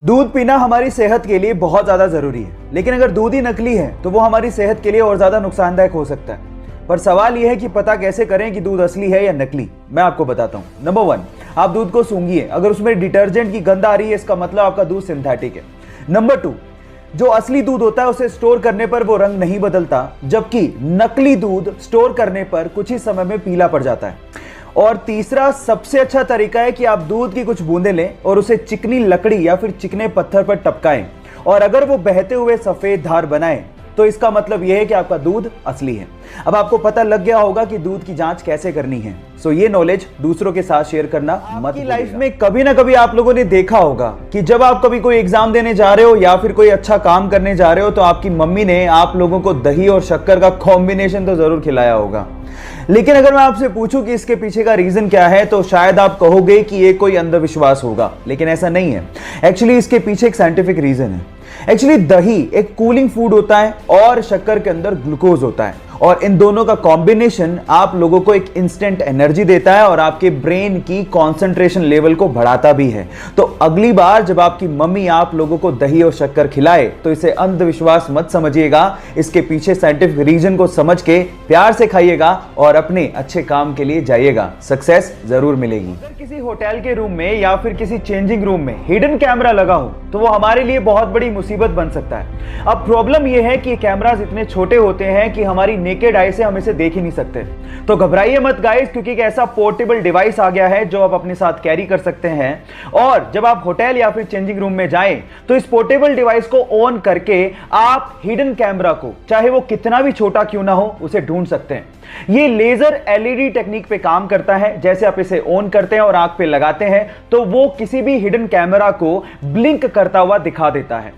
दूध पीना हमारी सेहत के लिए बहुत ज़्यादा ज़रूरी है, लेकिन अगर दूध ही नकली है तो वो हमारी सेहत के लिए और ज़्यादा नुकसानदायक हो सकता है। पर सवाल यह है कि पता कैसे करें कि दूध असली है या नकली। मैं आपको बताता हूँ। नंबर 1, आप दूध को सूंघिए। अगर उसमें डिटर्जेंट की गंध आ रही है, इसका मतलब आपका दूध सिंथेटिक है। नंबर 2, जो असली दूध होता है उसे स्टोर करने पर वो रंग नहीं बदलता, जबकि नकली दूध स्टोर करने पर कुछ ही समय में पीला पड़ जाता है। और तीसरा सबसे अच्छा तरीका है कि आप दूध की कुछ बूंदें लें और उसे चिकनी लकड़ी या फिर चिकने पत्थर पर टपकाएं, और अगर वो बहते हुए सफेद धार बनाए तो इसका मतलब यह है कि आपका दूध असली है। अब आपको पता लग गया होगा कि दूध की जांच कैसे करनी है। सो ये नॉलेज दूसरों के साथ शेयर करना मत भूलिएगा। लाइफ में कभी ना कभी आप लोगों ने देखा होगा कि जब आप कभी कोई एग्जाम देने जा रहे हो या फिर कोई अच्छा काम करने जा रहे हो तो आपकी मम्मी ने आप लोगों को दही और शक्कर का कॉम्बिनेशन तो जरूर खिलाया होगा। लेकिन अगर मैं आपसे पूछूं कि इसके पीछे का रीजन क्या है तो शायद आप कहोगे कि ये कोई अंधविश्वास होगा, लेकिन ऐसा नहीं है। एक्चुअली इसके पीछे एक साइंटिफिक रीजन है। एक्चुअली दही एक कूलिंग फूड होता है और शक्कर के अंदर ग्लूकोज होता है, और इन दोनों का कॉम्बिनेशन आप लोगों को एक इंस्टेंट एनर्जी देता है और आपके ब्रेन की कंसंट्रेशन लेवल को बढ़ाता भी है। तो अगली बार जब आपकी मम्मी आप लोगों को दही और शक्कर खिलाए तो इसे अंधविश्वास मत समझिएगा। इसके पीछे साइंटिफिक रीजन को समझ के प्यार से खाइएगा और अपने अच्छे काम के लिए जाइएगा। सक्सेस जरूर मिलेगी। अगर किसी होटल के रूम में या फिर किसी चेंजिंग रूम में हिडन कैमरा लगा हो तो वो हमारे लिए बहुत बड़ी मुसीबत बन सकता है। अब प्रॉब्लम यह है कि कैमरास इतने छोटे होते हैं कि हमारी नेकेड आई से हम इसे देख ही नहीं सकते। तो घबराइए मत गाइस, क्योंकि एक ऐसा पोर्टेबल डिवाइस आ गया है जो आप अपने साथ कैरी कर सकते हैं। और जब आप होटल या फिर चेंजिंग रूम में जाएं तो इस पोर्टेबल डिवाइस को ऑन करके आप हिडन कैमरा को, चाहे वो कितना भी छोटा क्यों ना हो, उसे ढूंढ सकते हैं। ये लेजर एलईडी टेक्निक पे काम करता है। जैसे आप इसे ऑन करते हैं और आंख पे लगाते हैं तो वो किसी भी हिडन कैमरा को ब्लिंक करता हुआ दिखा देता है।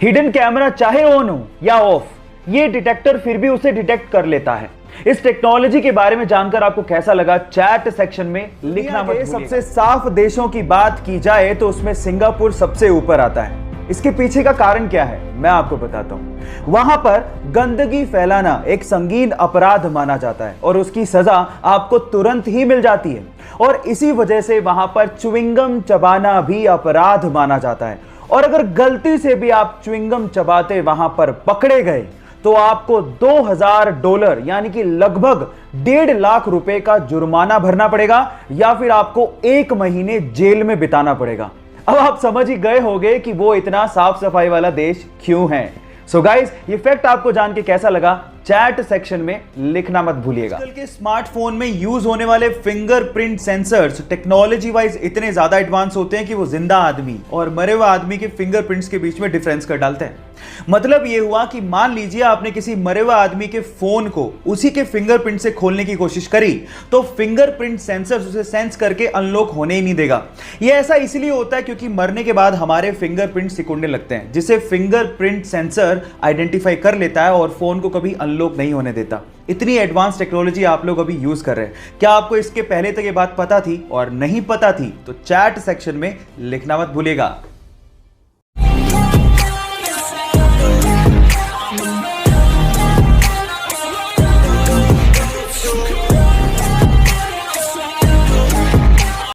हिडन कैमरा चाहे ऑन हो या ऑफ, ये डिटेक्टर फिर भी उसे डिटेक्ट कर लेता है। इस टेक्नोलॉजी के बारे में जानकर आपको कैसा लगा, चैट सेक्शन में लिखना मत भूलिएगा। सबसे साफ देशों की बात की जाए तो उसमें सिंगापुर सबसे ऊपर आता है। इसके पीछे का कारण क्या है मैं आपको बताता हूं। वहां पर गंदगी फैलाना एक संगीन अपराध माना जाता है और उसकी सजा आपको तुरंत ही मिल जाती है, और इसी वजह से वहां पर च्युइंगम चबाना भी अपराध माना जाता है। और अगर गलती से भी आप च्युइंगम चबाते वहां पर पकड़े गए तो आपको $2000 यानी कि लगभग 1.5 लाख रुपए का जुर्माना भरना पड़ेगा, या फिर आपको 1 महीने जेल में बिताना पड़ेगा। अब आप समझ ही गए होंगे कि वो इतना साफ सफाई वाला देश क्यों है। सो गाइस, ये फैक्ट आपको जान के कैसा लगा, चैट सेक्शन में लिखना मत भूलिएगा। आजकल के स्मार्टफोन में यूज होने वाले फिंगरप्रिंट सेंसर्स टेक्नोलॉजी वाइज इतने ज्यादा एडवांस होते हैं कि वो जिंदा आदमी और मरे हुए आदमी के फिंगरप्रिंट्स के बीच में डिफरेंस कर डालते हैं। मतलब ये हुआ कि मान लीजिए आपने किसी मरे हुए आदमी के फोन को उसी के फिंगरप्रिंट से खोलने की कोशिश करी तो फिंगरप्रिंट सेंसर्स उसे सेंस करके अनलॉक होने ही नहीं देगा। ये ऐसा इसलिए होता है क्योंकि मरने के बाद हमारे फिंगरप्रिंट सिकुड़ने लगते हैं, जिसे फिंगरप्रिंट सेंसर आइडेंटिफाई कर लेता है और फोन को कभी अनलॉक नहीं होने देता। इतनी एडवांस टेक्नोलॉजी आप लोग अभी यूज कर रहे हैं। क्या आपको इसके पहले तक ये बात पता थी? और नहीं पता थी तो चैट सेक्शन में लिखना मत भूलिएगा।